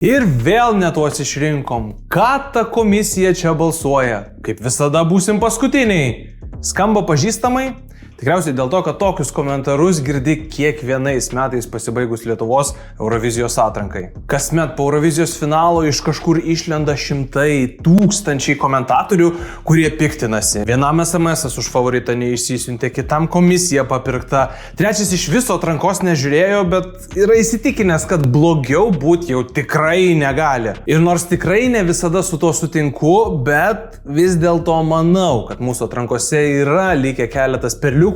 Ir vėl ne tuos išrinkom. Ką ta komisija čia balsuoja? Kaip visada būsim paskutiniai. Skamba pažįstamai? Tikriausiai dėl to, kad tokius komentarus girdi kiekvienais metais pasibaigus Lietuvos Eurovizijos atrankai. Kasmet po Eurovizijos finalo iš kažkur išlenda šimtai, tūkstančiai komentatorių, kurie piktinasi. Vienam SMS už favoritą neišsisiuntė, kitam komisija papirkta, trečias iš viso atrankos nežiūrėjo, bet yra įsitikinęs, kad blogiau būti jau tikrai negali. Ir nors tikrai ne visada su tuo sutinku, bet vis dėlto manau, kad mūsų atrankose yra likę keletas perliukų,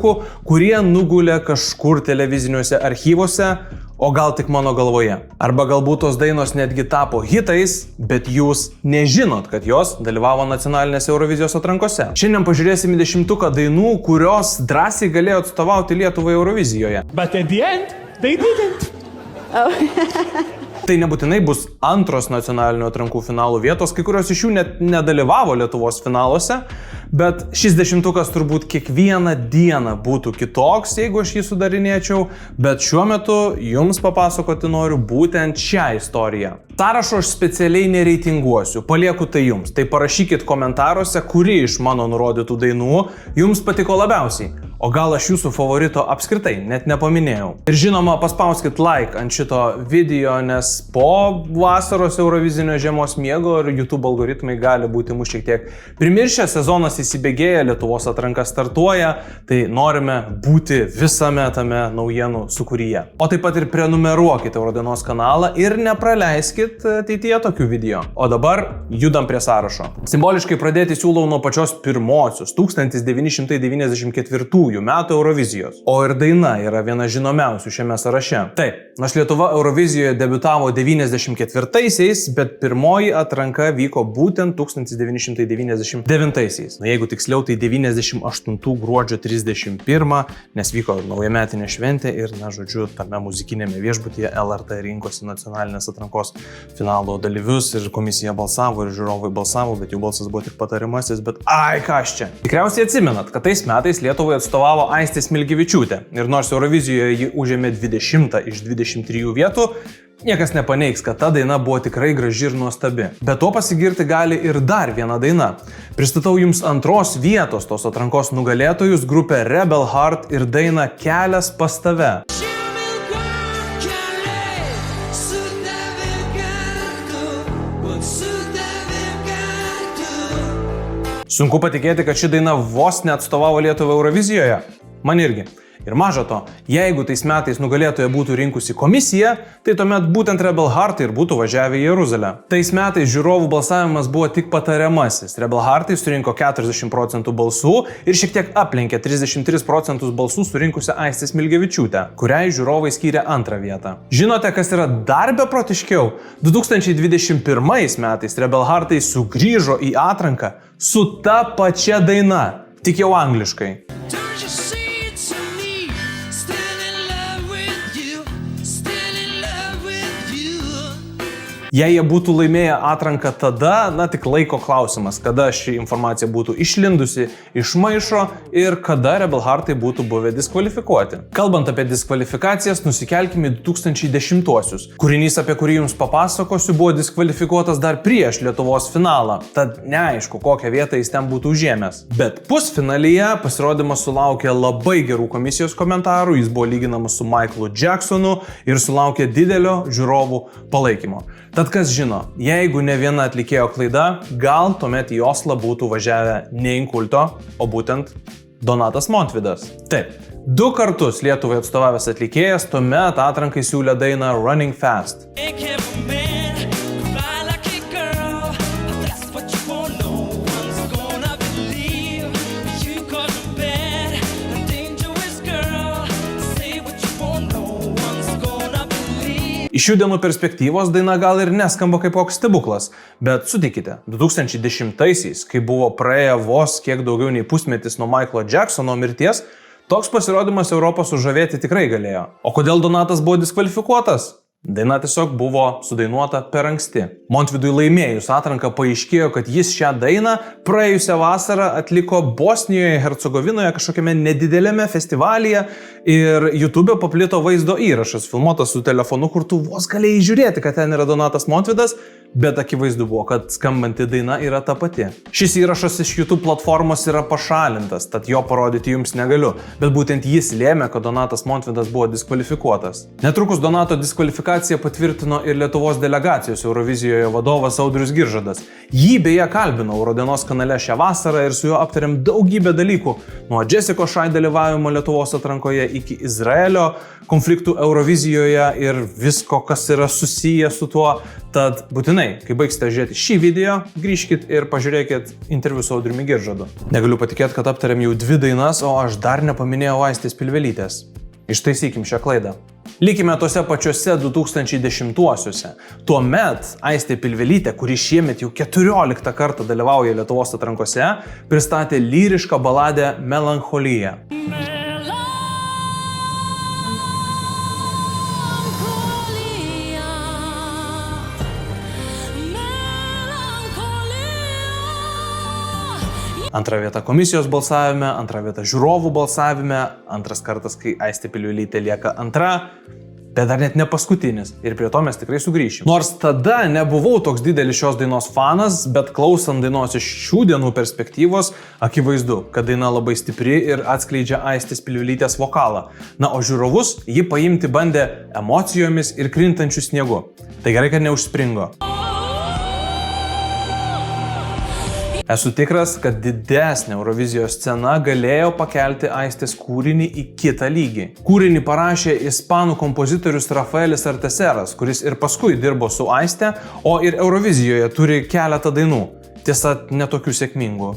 kurie nugulė kažkur televiziniuose archyvose, o gal tik mano galvoje. Arba galbūt tos dainos netgi tapo hitais, bet jūs nežinot, kad jos dalyvavo nacionalinėse Eurovizijos atrankose. Šiandien pažiūrėsim į 10 dainų, kurios drąsiai galėjo atstovauti Lietuvai Eurovizijoje. But at the end, they didn't. Tai nebūtinai bus antros nacionalinių atrankų finalų vietos, kai kurios iš jų net nedalyvavo Lietuvos finaluose, bet šis 10 turbūt kiekvieną dieną būtų kitoks, jeigu aš jį sudarinėčiau, bet šiuo metu jums papasakoti noriu būtent šią istoriją. Sąrašo aš specialiai nereitinguosiu, palieku tai jums. Tai parašykit komentaruose, kuri iš mano nurodytų dainų jums patiko labiausiai. O gal aš jūsų favorito apskritai net nepaminėjau. Ir žinoma, paspauskit like ant šito video, nes po vasaros Eurovizinio žiemos miego ir YouTube algoritmai gali būti mus šiek tiek primiršę, sezonas įsibėgėja, Lietuvos atranka startuoja, tai norime būti visame tame naujienų sūkuryje. O taip pat ir prenumeruokite Eurodienos kanalą ir nepraleiskit ateityje tokių video. O dabar judam prie sąrašo. Simboliškai pradėti siūlau nuo pačios pirmosios 1994 metų Eurovizijos. O ir daina yra viena žinomiausių šiame sąraše. Taip, nors Lietuva Eurovizijoje debiutavo 94-aisiais, bet pirmoji atranka vyko būtent 1999-aisiais. Na, jeigu tiksliau, tai 98 gruodžio 31, nes vyko naujametinė šventė ir, na, žodžiu, tame muzikinėme viešbutyje LRT rinkosi nacionalinės atrankos finalo dalyvius ir komisija balsavo ir žiūrovai balsavo, bet jų balsas buvo tik patarimasis, bet ai, kas čia. Tikriausiai atsimenat, kad tais metais Lietuvai atstovavo Aistė Smilgevičiūtė ir nors Eurovizijoje ji užėmė 20 iš 23 vietų, niekas nepaneigs, kad ta daina buvo tikrai graži ir nuostabi. Bet to pasigirti gali ir dar viena daina. Pristatau jums antros vietos tos atrankos nugalėtojus, grupę Rebel Heart ir dainą Kelias pas tave. Sunku patikėti, kad ši daina vos neatstovavo Lietuvą Eurovizijoje. Man irgi. Ir maža to, jeigu tais metais nugalėtoja būtų rinkusi komisija, tai tuomet būtent Rebel Heart ir būtų važiavę į Jeruzalę. Tais metais žiūrovų balsavimas buvo tik patariamasis. Rebel Heartai surinko 40% balsų ir šiek tiek aplenkė 33% balsų surinkusią Aistę Smilgevičiūtę, kuriai žiūrovai skyrė antrą vietą. Žinote, kas yra dar beprotiškiau? 2021 metais Rebel Heartai sugrįžo į atranką su ta pačia daina, tik jau angliškai. Jei jie būtų laimėję atranką tada, na tik laiko klausimas, kada ši informacija būtų išlindusi iš maišo ir kada Rebel Heartai būtų buvę diskvalifikuoti. Kalbant apie diskvalifikacijas, nusikelkime į 2010-uosius. Kūrinys, apie kurį jums papasakosiu, buvo diskvalifikuotas dar prieš Lietuvos finalą, tad neaišku, kokią vietą jis ten būtų užėmęs. Bet pusfinalyje pasirodymas sulaukė labai gerų komisijos komentarų, jis buvo lyginamas su Michaelu Jacksonu ir sulaukė didelio žiūrovų palaikymo. Tad kas žino, jeigu ne viena atlikėjo klaida, gal tuomet į Oslą būtų važiavę ne Inkulto, o būtent Donatas Montvydas. Taip, 2 kartus Lietuvai atstovavęs atlikėjas tuomet atrankai siūlė dainą Running Fast. Iš šių dienų perspektyvos daina gal ir neskamba kaip koks stebuklas, bet sutikite, 2010-aisiais, kai buvo praėję vos kiek daugiau nei pusmetis nuo Michaelo Jacksono mirties, toks pasirodymas Europą sužavėti tikrai galėjo. O kodėl Donatas buvo diskvalifikuotas? Daina tiesiog buvo sudainuota per anksti. Montvydui laimėjus atranką paaiškėjo, kad jis šią dainą praėjusią vasarą atliko Bosnijoje, Hercegovinoje kažkokiame nedidelėme festivalyje ir YouTube paplito vaizdo įrašas, filmuotas su telefonu, kur tu vos galėjai žiūrėti, kad ten yra Donatas Montvydas, bet akivaizdu buvo, kad skambanti daina yra ta pati. Šis įrašas iš YouTube platformos yra pašalintas, tad jo parodyti jums negaliu, bet būtent jis lėmė, kad Donatas Montvydas buvo diskvalifikuotas. Netrukus Donato diskvalifikaciją patvirtino ir Lietuvos delegacijos Eurovizijoje vadovas Audrius Giržadas. Jį beje kalbinau Eurodienos kanale šią vasarą ir su juo aptarėm daugybę dalykų, nuo Jessica Shy dalyvavimo Lietuvos atrankoje iki Izraelio konfliktų Eurovizijoje ir visko, kas yra susiję su tuo. Tad būtinai, kai baigsite žiūrėti šį video, grįžkit ir pažiūrėkit interviu su Audriumi Giržadu. Negaliu patikėti, kad aptarėm jau 2 dainas, o aš dar nepaminėjau Aistės Pilvelytės. Ištaisykim šią klaidą. Likime tose pačiuose 2010-uosiuose. Tuomet Aistė Pilvelytė, kuri šiemet jau 14 kartą dalyvauja Lietuvos atrankose, pristatė lyrišką baladę Melancholija. Antra vieta komisijos balsavime, antra vieta žiūrovų balsavime, antras kartas, kai Aistė Pilvelytė lieka antra, bet dar net ne paskutinis. Ir prie to mes tikrai sugrįšim. Nors tada nebuvau toks didelis šios dainos fanas, bet klausant dainos iš šių dienų perspektyvos, akivaizdu, kad daina labai stipri ir atskleidžia Aistės Pilvelytės vokalą. Na, o žiūrovus ji paimti bandė emocijomis ir krintančiu sniegu. Tai gerai, kad neužspringo. Esu tikras, kad didesnė Eurovizijos scena galėjo pakelti Aistės kūrinį į kitą lygį. Kūrinį parašė ispanų kompozitorius Rafaelis Arteseras, kuris ir paskui dirbo su Aiste, o ir Eurovizijoje turi keletą dainų. Tiesa, netokių sėkmingų.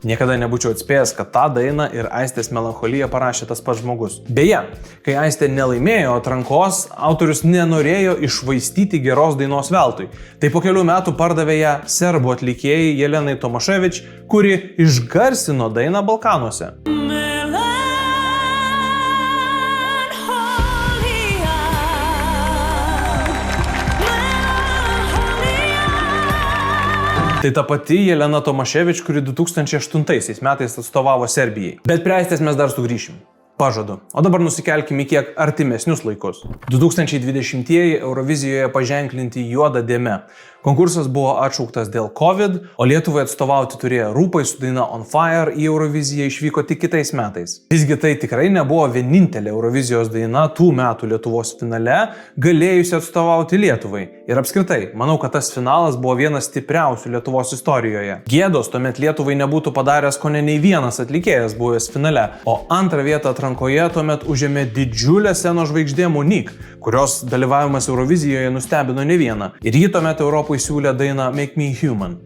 Niekada nebūčiau atspėjęs, kad tą dainą ir Aistės Melancholiją parašė tas pats žmogus. Beje, kai Aistė nelaimėjo atrankos, autorius nenorėjo iššvaistyti geros dainos veltui. Tai po kelių metų pardavė ją serbų atlikėjai Jelenai Tomaševič, kuri išgarsino dainą Balkanuose. Tai ta pati Jelena Tomaševič, kuri 2008 metais atstovavo Serbijai. Bet prie Aistės mes dar sugrįšim. Pažadu. O dabar nusikelkime į kiek artimesnius laikus. 2020-ieji Eurovizijoje paženklinti juoda dėme. Konkursas buvo atšauktas dėl COVID, o Lietuvai atstovauti turėjo Rūpai su daina On Fire į Euroviziją išvyko tik kitais metais. Visgi tai tikrai nebuvo vienintelė Eurovizijos daina tų metų Lietuvos finale, galėjusi atstovauti Lietuvai. Ir apskritai, manau, kad tas finalas buvo vienas stipriausių Lietuvos istorijoje. Gėdos tuomet Lietuvai nebūtų padaręs kone nei vienas atlikėjas buvęs finale, o antrą vietą atrankoje tuomet užėmė didžiulė scenos žvaigždė Monique, kurios dalyvavimas Eurovizijoje nustebino ne vieną. Ir ji tuomet Europai siūlė dainą Make Me Human.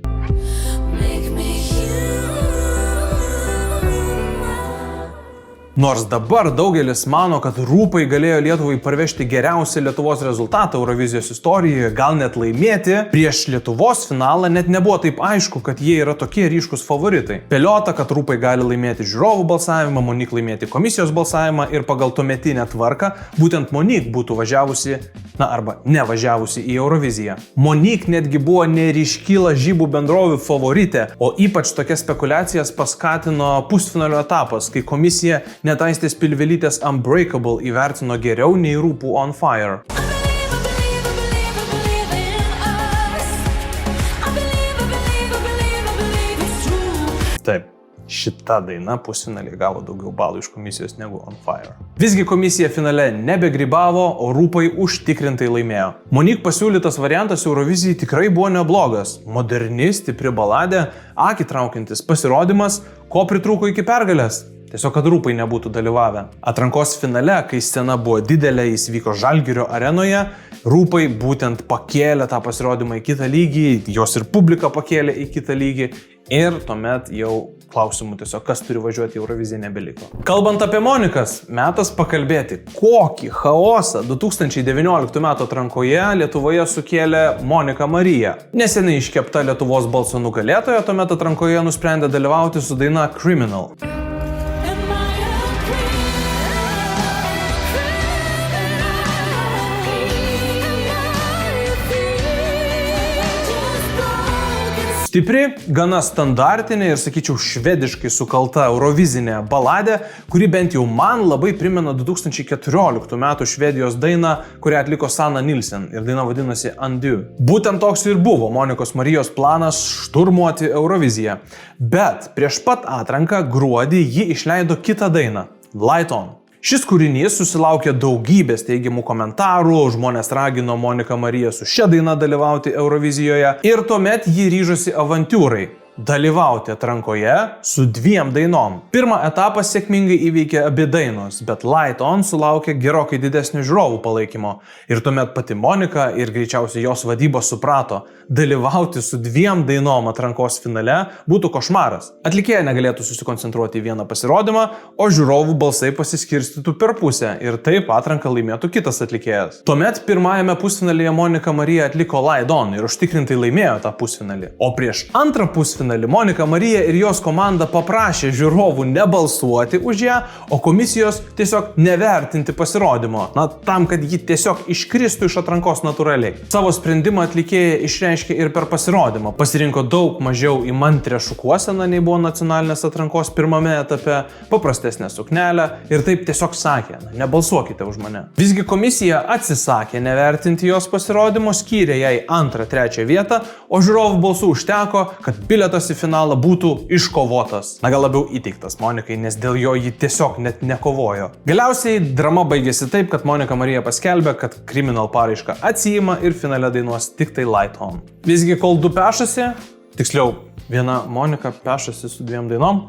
Nors dabar daugelis mano, kad Rūpai galėjo Lietuvai parvežti geriausią Lietuvos rezultatą Eurovizijos istorijoje, gal net laimėti, prieš Lietuvos finalą net nebuvo taip aišku, kad jie yra tokie ryškus favoritai. Spėliota, kad Rūpai gali laimėti žiūrovų balsavimą, Monique laimėti komisijos balsavimą ir pagal tuometinę tvarką būtent Monique būtų važiavusi, arba nevažiavusi į Euroviziją. Monique netgi buvo neryški lažybų bendrovių favoritė, o ypač tokias spekulacijas paskatino pusfinalio etapas, kai komisija net Aistės Pilvelytės Unbreakable įvertino geriau nei Rūpų On Fire. Taip, šita daina pusfinalį gavo daugiau balų iš komisijos negu On Fire. Visgi komisija finale nebegrybavo, o Rūpai užtikrintai laimėjo. Monique pasiūlytas variantas Eurovizijai tikrai buvo neblogas. Moderni, stipri baladė, akį traukiantis pasirodymas, ko pritrūko iki pergalės. Tiesiog, kad Rūpai nebūtų dalyvavę. Atrankos finale, kai scena buvo didelė, jis vyko Žalgirio arenoje, Rūpai būtent pakėlė tą pasirodymą į kitą lygį, jos ir publika pakėlė į kitą lygį ir tuomet jau klausimų tiesiog, kas turi važiuoti į Euroviziją, nebeliko. Kalbant apie Monikas, metas pakalbėti, kokį chaosą 2019 metų atrankoje Lietuvoje sukėlė Monika Marija. Neseniai iškepta Lietuvos balso nugalėtoja tuomet atrankoje nusprendė dalyvauti su daina Criminal. Stipri, gana standartinė ir, sakyčiau, švediškai sukalta eurovizinė baladė, kuri bent jau man labai primena 2014 metų Švedijos dainą, kurią atliko Sanna Nilsen ir daina vadinasi Undo. Būtent toks ir buvo Monikos Marijos planas šturmuoti Euroviziją. Bet prieš pat atranką gruodį ji išleido kitą dainą – Light On. Šis kūrinys susilaukė daugybės teigiamų komentarų, žmonės ragino Moniką Mariją su šia daina dalyvauti Eurovizijoje ir tuomet ji ryžosi avantiūrai – dalyvauti atrankoje su 2 dainom. Pirmą etapą sėkmingai įveikė abi dainos, bet Light On sulaukė gerokai didesnio žiūrovų palaikymo. Ir tuomet pati Monika ir greičiausiai jos vadyba suprato, dalyvauti su 2 dainom atrankos finale būtų košmaras. Atlikėja negalėtų susikoncentruoti į vieną pasirodymą, o žiūrovų balsai pasiskirstytų per pusę ir taip atranką laimėtų kitas atlikėjas. Tuomet pirmajame pusfinalyje Monika Marija atliko Light On ir užtikrintai laimėjo tą pusfinalį. O prieš antrą pusfinalį Monika Marija ir jos komanda paprašė žiūrovų nebalsuoti už ją, o komisijos tiesiog nevertinti pasirodymo, tam, kad ji tiesiog iškristų iš atrankos natūraliai. Savo sprendimą atlikėja išreiškė ir per pasirodymą. Pasirinko daug mažiau įmantrią šukuoseną, nei buvo nacionalinės atrankos pirmame etape, paprastesnę suknelę ir taip tiesiog sakė, nebalsuokite už mane. Visgi komisija atsisakė nevertinti jos pasirodymo, skyrė jai 2., 3 vietą, o žiūrovų balsų užteko, kad bilietas į finalą būtų iškovotas. Gal labiau įteiktas Monikai, nes dėl jo ji tiesiog net nekovojo. Galiausiai drama baigėsi taip, kad Monika Marija paskelbė, kad Criminal paraišką atsiima ir finale dainuos tik tai Light On. Visgi, kol 2 pešasi, tiksliau, viena Monika pešasi su 2 dainom,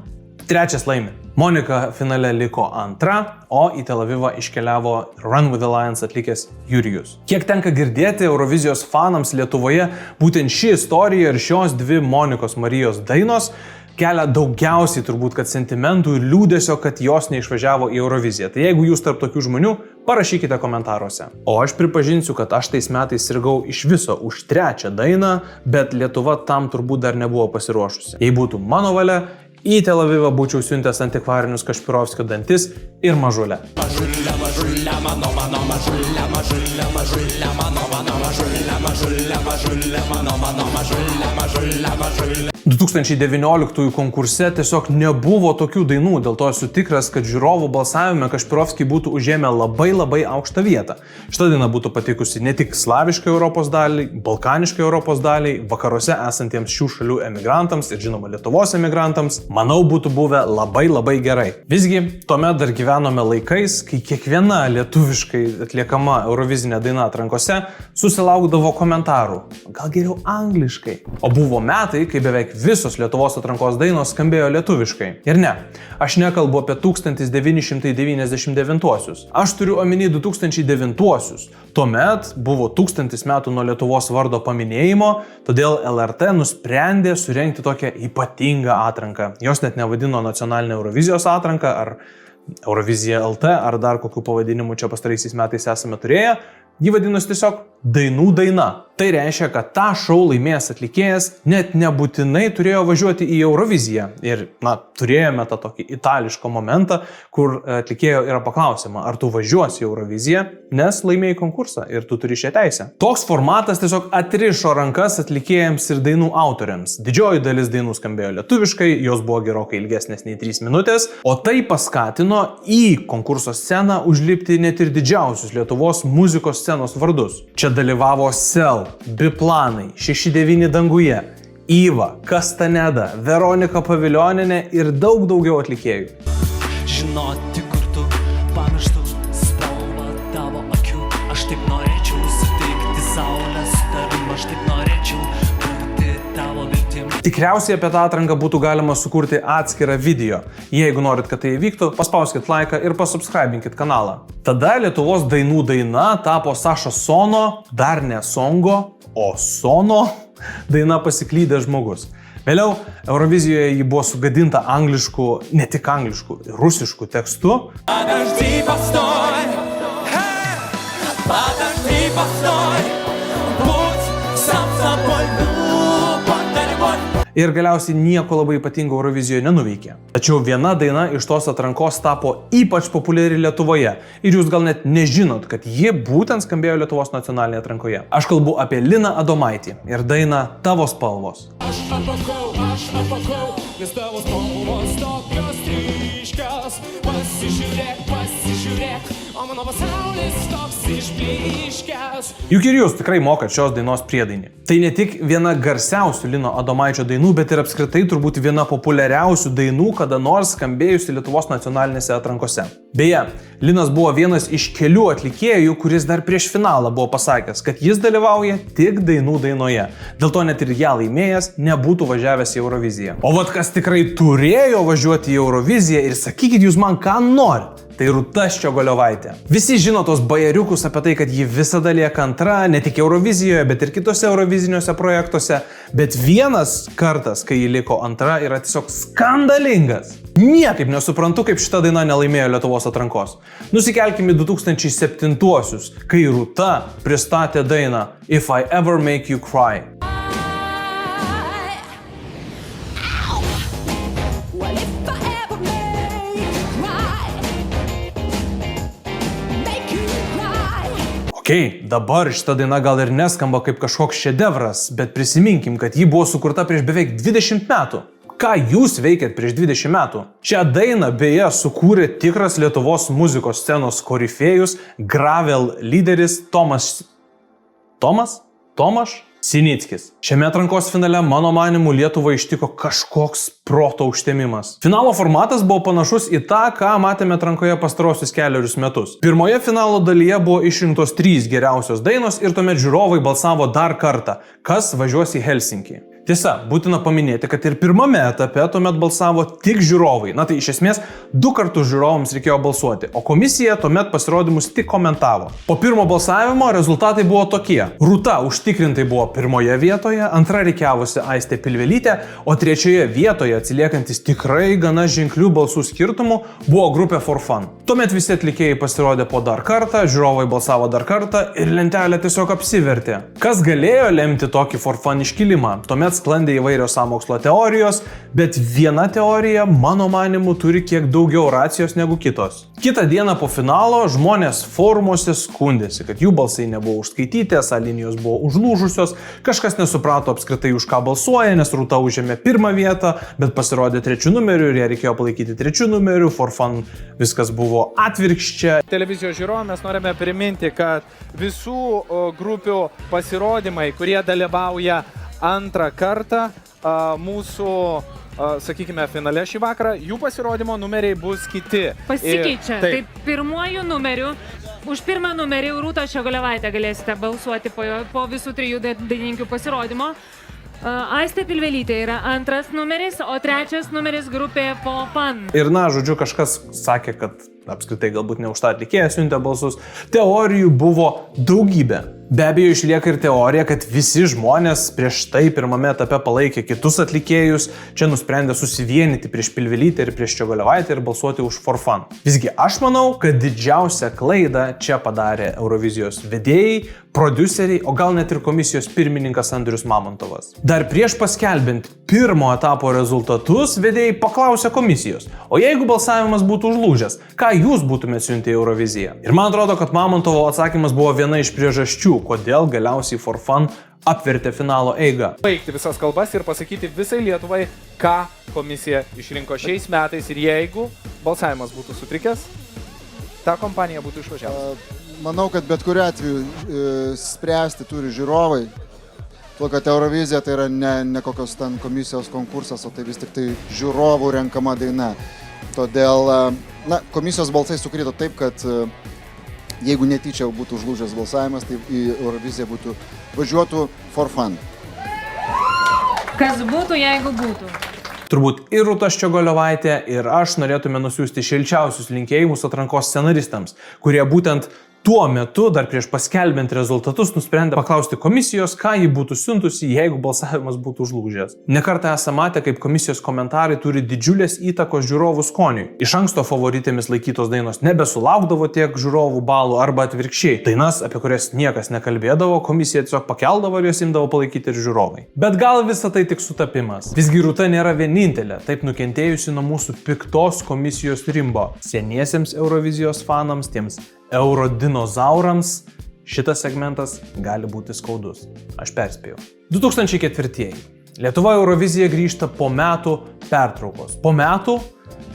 3 laimi. Monika finale liko 2, o į Tel Avivą iškeliavo Run with the Lions atlikęs Jurijus. Kiek tenka girdėti Eurovizijos fanams Lietuvoje, būtent ši istorija ir šios 2 Monikos Marijos dainos kelia daugiausiai turbūt, kad sentimentų ir liūdesio, kad jos neišvažiavo į Euroviziją. Tai jeigu jūs tarp tokių žmonių, parašykite komentaruose. O aš pripažinsiu, kad aš tais metais sirgau iš viso už 3 dainą, bet Lietuva tam turbūt dar nebuvo pasiruošusi. Jei būtų mano valia, į Tel Avivą būčiau siuntęs antikvarinius Kašpirovskio dantis ir mažulę. 2019 konkurse tiesiog nebuvo tokių dainų, dėl to esu tikras, kad žiūrovų balsavime Kašpirovskiai būtų užėmę labai aukštą vietą. Šita daina būtų patikusi ne tik slaviškai Europos daliai, balkaniškai Europos daliai, vakaruose esantiems šių šalių emigrantams ir žinoma Lietuvos emigrantams, manau, būtų buvę labai gerai. Visgi, tuomet dar gyvenome laikais, kai kiekviena lietuviškai atliekama eurovizinė daina atrankose susilaukdavo komentarų, gal geriau angliškai. O buvo metai, kai beveik visos Lietuvos atrankos dainos skambėjo lietuviškai. Ir ne, aš nekalbu apie 1999-uosius. Aš turiu omeny 2009-uosius. Tuomet buvo 1000 metų nuo Lietuvos vardo paminėjimo, todėl LRT nusprendė surengti tokią ypatingą atranką. Jos net nevadino nacionalinę Eurovizijos atranką ar Eurovizija LT ar dar kokių pavadinimų čia pastaraisiais metais esame turėję. Ji vadinosi tiesiog Dainų daina. Tai reiškia, kad tą šou laimėjęs atlikėjas net nebūtinai turėjo važiuoti į Euroviziją. Ir, turėjome tą tokį itališką momentą, kur atlikėjo yra paklausima, ar tu važiuosi į Euroviziją, nes laimėjai konkursą ir tu turi šią teisę. Toks formatas tiesiog atrišo rankas atlikėjams ir dainų autoriams. Didžioji dalis dainų skambėjo lietuviškai, jos buvo gerokai ilgesnės nei 3 minutės, o tai paskatino į konkurso sceną užlipti net ir didžiausius Lietuvos muzikos scenos vardus. Čia dalyvavo Sel, Biplanai, 6-9 danguje, Iva, Kastaneda, Veronika Pavilionienė ir daug daugiau atlikėjų. Žinoti, kur tu pamirštų spalvą tavo akių, aš taip norėčiau suteikti saulę su tavim, aš taip norėčiau būti tavo viltim. Tikriausiai apie tą atranką būtų galima sukurti atskirą video. Jeigu norit, kad tai įvyktų, paspauskit laiką ir pasubscribinkit kanalą. Tada Lietuvos dainų daina tapo Saša Sono, dar ne Songo, o Sono daina Pasiklydęs žmogus. Vėliau Eurovizijoje ji buvo sugadinta angliškų, ne tik angliškų, rusiškų tekstu. ir galiausiai nieko labai ypatingo Eurovizijoje nenuveikė. Tačiau viena daina iš tos atrankos tapo ypač populiari Lietuvoje ir jūs gal net nežinot, kad ji būtent skambėjo Lietuvos nacionalinėje atrankoje. Aš kalbu apie Liną Adomaitį ir dainą Tavo spalvos. Aš apakau, nes tavo spalvos tokios ryškios. Pasižiūrėk, o mano pasaulis toks išblyškęs. Juk ir jūs tikrai mokat šios dainos priedainį. Tai ne tik viena garsiausių Lino Adomaičio dainų, bet ir apskritai turbūt viena populiariausių dainų, kada nors skambėjusi Lietuvos nacionalinėse atrankose. Beje, Linas buvo vienas iš kelių atlikėjų, kuris dar prieš finalą buvo pasakęs, kad jis dalyvauja tik dainų dainoje. Dėl to net ir ją laimėjęs nebūtų važiavęs į Euroviziją. O vat kas tikrai turėjo važiuoti į Euroviziją ir sakykit jūs man ką norit. Tai Rūta Ščiogolevaitė. Visi žino tos bajeriukus apie tai, kad ji visada lieka antra, ne tik Eurovizijoje, bet ir kitose euroviziniuose projektuose. Bet vienas kartas, kai ji liko antra, yra tiesiog skandalingas. Niekaip nesuprantu, kaip šita daina nelaimėjo Lietuvos atrankos. Nusikelkime į 2007-uosius, kai Rūta pristatė dainą If I Ever Make You Cry. Dabar šita daina gal ir neskamba kaip kažkoks šedevras, bet prisiminkim, kad ji buvo sukurta prieš beveik 20 metų. Ką jūs veikėt prieš 20 metų? Šią dainą beje sukūrė tikras Lietuvos muzikos scenos korifėjus, Gravel lyderis Tomas Sinickis. Šiame atrankos finale, mano manimu, Lietuvą ištiko kažkoks proto užtemimas. Finalo formatas buvo panašus į tą, ką matėme atrankoje pastarosius keliarius metus. Pirmoje finalo dalyje buvo išrinktos 3 geriausios dainos ir tuomet žiūrovai balsavo dar kartą, kas važiuos į Helsinkį. Tiesa, būtina paminėti, kad ir pirmame etape tuomet balsavo tik žiūrovai. Na tai iš esmės 2 kartus žiūrovams reikėjo balsuoti, o komisija tuomet pasirodymus tik komentavo. Po pirmo balsavimo rezultatai buvo tokie. Rūta užtikrintai buvo pirmoje vietoje, antra rikiavosi Aistė Pilvelytė, o trečioje vietoje atsiliekantis tikrai gana ženklių balsų skirtumų buvo grupė For Fun. Tuomet visi atlikėjai pasirodė po dar kartą, žiūrovai balsavo dar kartą ir lentelė tiesiog apsivertė. Kas galėjo lemti tokį For Fun iškilimą? Tuomet sklandė įvairios sąmokslo teorijos, bet viena teorija, mano manimu, turi kiek daugiau racijos negu kitos. Kitą dieną po finalo žmonės forumuose skundėsi, kad jų balsai nebuvo užskaityti, esą linijos buvo užlūžusios, kažkas nesuprato apskritai už ką balsuoja, nes Rūta užėmė 1. vietą, bet pasirodė 3. numeriu ir ją reikėjo palaikyti 3. numeriu, For Fun viskas buvo atvirkščia. Televizijos žiūrovam mes norime priminti, kad visų grupių pasirodymai, kurie dalyvauja antrą kartą mūsų, sakykime, finale šį vakarą, jų pasirodymo numeriai bus kiti. Pasikeičia. Taip, pirmuoju numeriu, už 1. numerį Rūtą Ščiogolevaitę galėsite balsuoti po visų 3 dainininkių pasirodymo. Aistė Pilvelytė yra 2. numeris, o 3. numeris grupė For Fun. Ir žodžiu, kažkas sakė, kad apskritai galbūt ne už tą atlikėją siuntė balsus. Teorijų buvo daugybė. Be abejo, išlieka ir teorija, kad visi žmonės prieš tai pirmame etape palaikė kitus atlikėjus, čia nusprendė susivienyti prieš Pilvelytę ir prieš Ščiogolevaitę ir balsuoti už For Fun. Visgi aš manau, kad didžiausią klaidą čia padarė Eurovizijos vedėjai, prodiuseriai, o gal net ir komisijos pirmininkas Andrius Mamontovas. Dar prieš paskelbint pirmo etapo rezultatus, vedėjai paklausė komisijos, o jeigu balsavimas būtų užlūžęs, ką jūs būtumėte siuntę į Euroviziją? Ir man atrodo, kad Mamontovo atsakymas buvo viena iš priežasčių, kodėl galiausiai For Fun apvertė finalo eigą. Baigti visas kalbas ir pasakyti visai Lietuvai, ką komisija išrinko šiais metais ir jeigu balsavimas būtų sutrikęs, ta kompanija būtų išvažiavusi. Manau, kad bet kuriuo atveju spręsti turi žiūrovai. Tuo, kad Eurovizija tai yra ne kokios ten komisijos konkursas, o tai vis tik tai žiūrovų renkama daina. Todėl komisijos balsai sukrito taip, kad jeigu netyčia būtų užlūžęs balsavimas, tai į Euroviziją važiuotų For Fun. Kas būtų, jeigu būtų? Turbūt ir Rūta Ščiogolevaitė, ir aš norėtume nusiųsti šilčiausius linkėjimus atrankos scenaristams, kurie būtent tuo metu, dar prieš paskelbiant rezultatus, nusprendė paklausti komisijos, ką ji būtų siuntusi, jeigu balsavimas būtų užlūžęs. Nekartą esame matę, kaip komisijos komentarai turi didžiulės įtakos žiūrovų skoniui. Iš anksto favoritėmis laikytos dainos nebesulaukdavo tiek žiūrovų balų arba atvirkščiai. Dainas, apie kurias niekas nekalbėdavo, komisija tiesiog pakeldavo ir jos imdavo palaikyti ir žiūrovai. Bet gal visa tai tik sutapimas. Visgi Rūta nėra vienintelė, taip nukentėjusi nuo mūsų piktos komisijos rimbo. Seniesiems Eurovizijos fanams, tiems eurodinozaurams, šitas segmentas gali būti skaudus. Aš perspėjau. 2004. Lietuva Euroviziją grįžta po metų pertraukos. Po metų,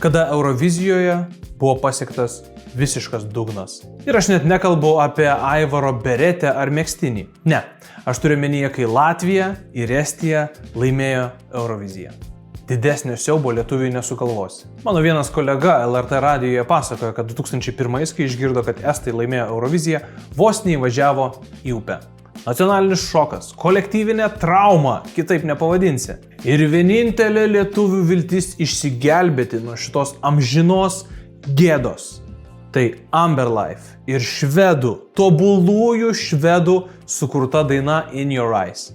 kada Eurovizijoje buvo pasiektas visiškas dugnas. Ir aš net nekalbu apie Aivaro beretę ar megztinį. Ne, aš turiu menyje, kai Latvija ir Estija laimėjo Euroviziją. Didesnio siaubo lietuviai nesugalvosi. Mano vienas kolega LRT radijoje pasakojo, kad 2001, kai išgirdo, kad estai laimėjo Euroviziją, vos neįvažiavo į upę. Nacionalinis šokas, kolektyvinė trauma, kitaip nepavadinsi. Ir vienintelė lietuvių viltis išsigelbėti nuo šitos amžinos gėdos. Tai Amber Life ir švedų, tobulųjų švedų sukurta daina In Your Eyes.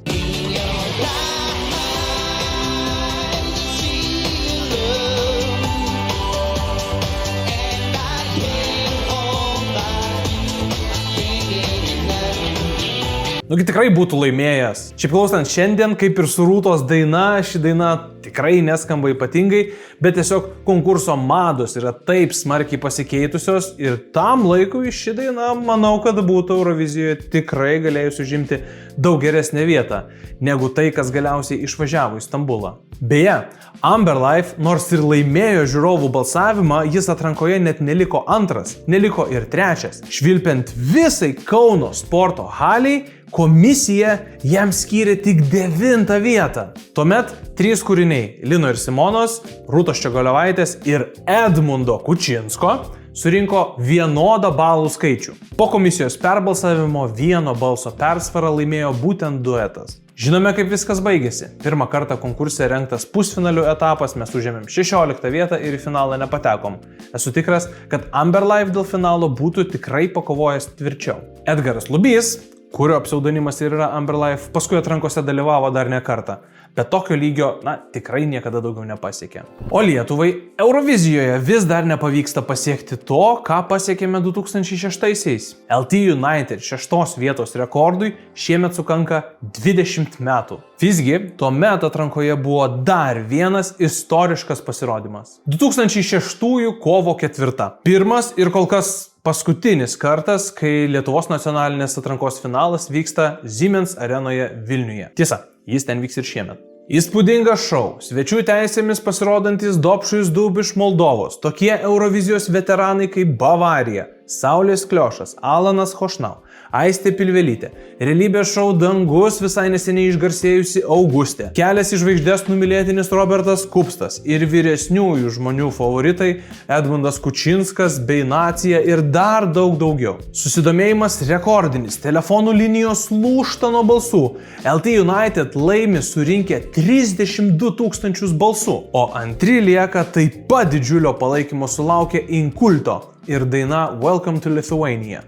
Nugi tikrai būtų laimėjęs. Šiaip klausant šiandien, kaip ir su Rūtos daina, ši daina tikrai neskamba ypatingai, bet tiesiog konkurso mados yra taip smarkiai pasikeitusios ir tam laikui ši daina, manau, kad būtų Eurovizijoje tikrai galėjus užimti daug geresnę vietą, negu tai, kas galiausiai išvažiavo į Stambulą. Beje, Amber Life, nors ir laimėjo žiūrovų balsavimą, jis atrankoje net neliko antras, neliko ir trečias. Švilpiant visai Kauno sporto haliai, komisija jam skyrė tik 9 vietą. Tuomet 3 kūriniai - Lino ir Simonos, Rūtos Ščiogolevaitės ir Edmundo Kučinsko surinko vienodą balų skaičių. Po komisijos perbalsavimo vieno balso persvarą laimėjo būtent duetas. Žinome, kaip viskas baigėsi. Pirmą kartą konkurse rengtas pusfinalių etapas, mes užėmėm 16 vietą ir į finalą nepatekom. Esu tikras, kad Amber Life dėl finalo būtų tikrai pakovojęs tvirčiau. Edgaras Lubys, kurio pseudonimas ir yra Amber Life, paskui atrankose dalyvavo dar ne kartą, bet tokio lygio, tikrai niekada daugiau nepasiekė. O Lietuvai Eurovizijoje vis dar nepavyksta pasiekti to, ką pasiekėme 2006-aisiais. LT United 6 vietos rekordui šiemet sukanka 20 metų. Visgi, tuomet atrankoje buvo dar vienas istoriškas pasirodymas. 2006 kovo 4. Pirmas ir kol kas paskutinis kartas, kai Lietuvos nacionalinės atrankos finalas vyksta Siemens arenoje Vilniuje. Tiesa, jis ten vyks ir šiemet. Įspūdingas šou, svečių teisėmis pasirodantis Dobšus Dub iš Moldovos, tokie Eurovizijos veteranai kaip Bavarija, Saulės Kliošas, Alanas Hošnau, Aistė Pilvelytė, realybės šou Dangus visai neseniai išgarsėjusi Augustė, Kelias į žvaigždės numylėtinis Robertas Kupstas ir vyresniųjų žmonių favoritai Edmundas Kučinskas bei Nacija ir dar daug daugiau. Susidomėjimas rekordinis, telefonų linijos lūžta nuo balsų. LT United laimi surinkę 32 000 balsų, o antri lieka taip pat didžiulio palaikymo sulaukę Inkulto ir daina Welcome to Lithuania.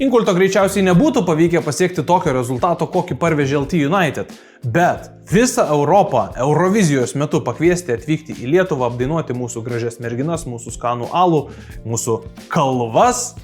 Inkulto greičiausiai nebūtų pavykę pasiekti tokio rezultato, kokį parvežė LT United, bet visą Europą Eurovizijos metu pakviesti atvykti į Lietuvą, apdainuoti mūsų gražias merginas, mūsų skanų alų, mūsų kalvas,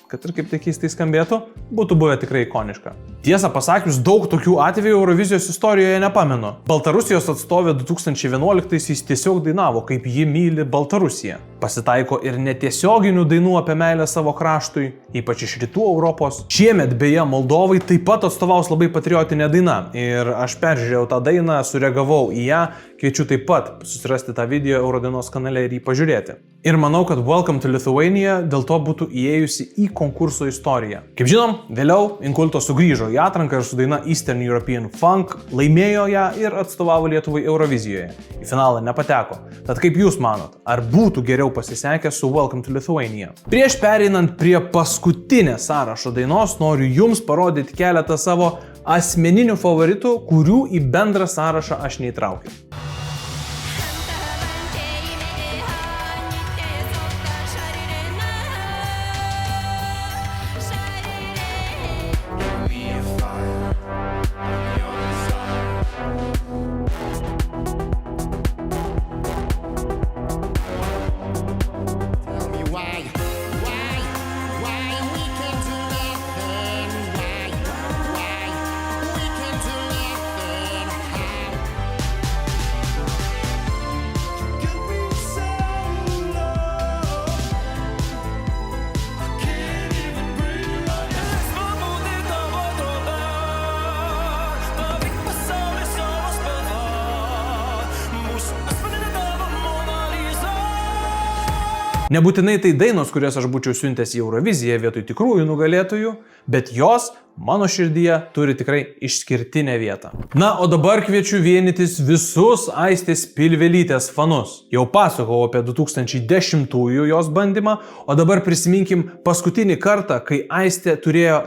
kad ir kaip tai keistai skambėtų, būtų buvę tikrai ikoniška. Tiesą pasakius, daug tokių atvejų Eurovizijos istorijoje nepamenu. Baltarusijos atstovė 2011-aisiais tiesiog dainavo, kaip ji myli Baltarusiją. Pasitaiko ir netiesioginių dainų apie meilę savo kraštui, ypač iš rytų Europos. Šiemet beje Moldovai taip pat atstovaus labai patriotinė daina ir aš peržiūrėjau tą dainą, sureagavau į ją, kviečiu taip pat susirasti tą video Eurodainos kanale ir jį pažiūrėti. Ir manau, kad Welcome to Lithuania dėl to būtų įėjusi į konkurso istoriją. Kaip žinom, vėliau Inkulto sugrįžo į atranką ir su daina Eastern European Funk laimėjo ją ir atstovavo Lietuvai Eurovizijoje. Į finalą nepateko. Tad kaip jūs manot, ar būtų geriau pasisekę su Welcome to Lithuania? Prieš pereinant prie paskutinės sąrašo dainos, noriu jums parodyti keletą savo asmeninių favoritų, kurių į bendrą sąrašą aš neįtraukiu. Nebūtinai tai dainos, kurias aš būčiau siuntęs į Euroviziją vietoj tikrųjų nugalėtojų, bet jos mano širdyje turi tikrai išskirtinę vietą. Na, o dabar kviečiu vienytis visus Aistės Pilvelytės fanus. Jau pasakojau apie 2010-ųjų jos bandymą, o dabar prisiminkim paskutinį kartą, kai Aistė turėjo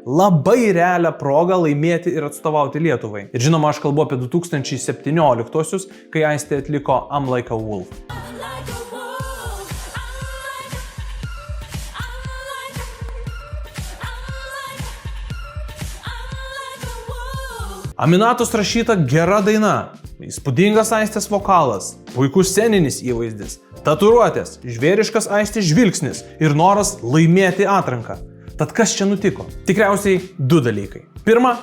labai realią progą laimėti ir atstovauti Lietuvai. Ir žinoma, aš kalbu apie 2017-osius, kai Aistė atliko I'm Like a Wolf. Aminatos rašyta gera daina, įspūdingas Aistės vokalas, puikus sceninis įvaizdis, tatuiruotės, žvėriškas Aistės žvilgsnis ir noras laimėti atranką. Tad kas čia nutiko? Tikriausiai du dalykai. Pirma,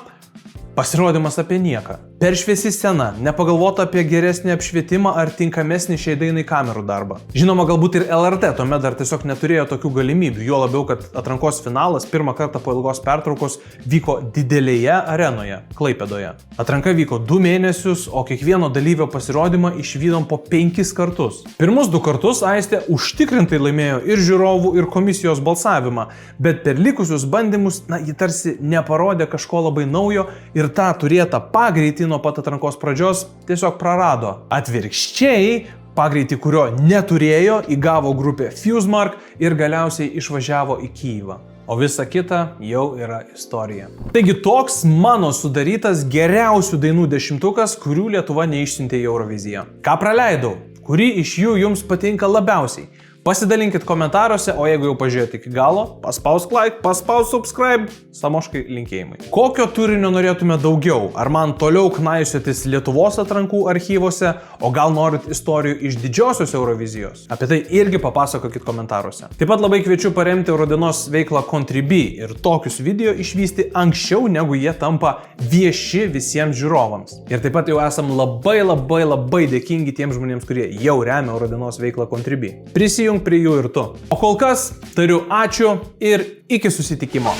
pasirodymas apie nieką. Per šviesi scena, nepagalvota apie geresnį apšvietimą ar tinkamesnį šiai dainai kamerų darbą. Žinoma, galbūt ir LRT tuomet dar tiesiog neturėjo tokių galimybių, juo labiau, kad atrankos finalas pirmą kartą po ilgos pertraukos vyko didelėje arenoje, Klaipėdoje. Atranka vyko 2 mėnesius, o kiekvieno dalyvio pasirodymą išvydom po 5 kartus. Pirmus 2 kartus Aistė užtikrintai laimėjo ir žiūrovų, ir komisijos balsavimą, bet per likusius bandymus, ji tarsi neparodė kažko labai naujo ir tą turėtą pagreitį nuo pat atrankos pradžios tiesiog prarado. Atvirkščiai, pagreitį, kurio neturėjo, įgavo grupė Fusemark ir galiausiai išvažiavo į Kyjivą. O visa kita jau yra istorija. Taigi toks mano sudarytas geriausių dainų 10-ukas, kurių Lietuva neišsiuntė į Euroviziją. Ką praleidau? Kuri iš jų jums patinka labiausiai? Pasidalinkit komentaruose, o jeigu jau pažiūrėjote iki galo, paspausk like, paspausk subscribe, Samoškai linkėjimai. Kokio turinio norėtume daugiau? Ar man toliau knaisiotis Lietuvos atrankų archyvose, o gal norit istorijų iš didžiosios Eurovizijos? Apie tai irgi papasakokit komentaruose. Taip pat labai kviečiu paremti Eurodienos veiklą Contribui ir tokius video išvysti anksčiau, negu jie tampa vieši visiems žiūrovams. Ir taip pat jau esam labai dėkingi tiems žmonėms, kurie jau remia Eurodienos veiklą Contribui. Prisijung prie jų ir tu. O kol kas tariu ačiū ir iki susitikimo.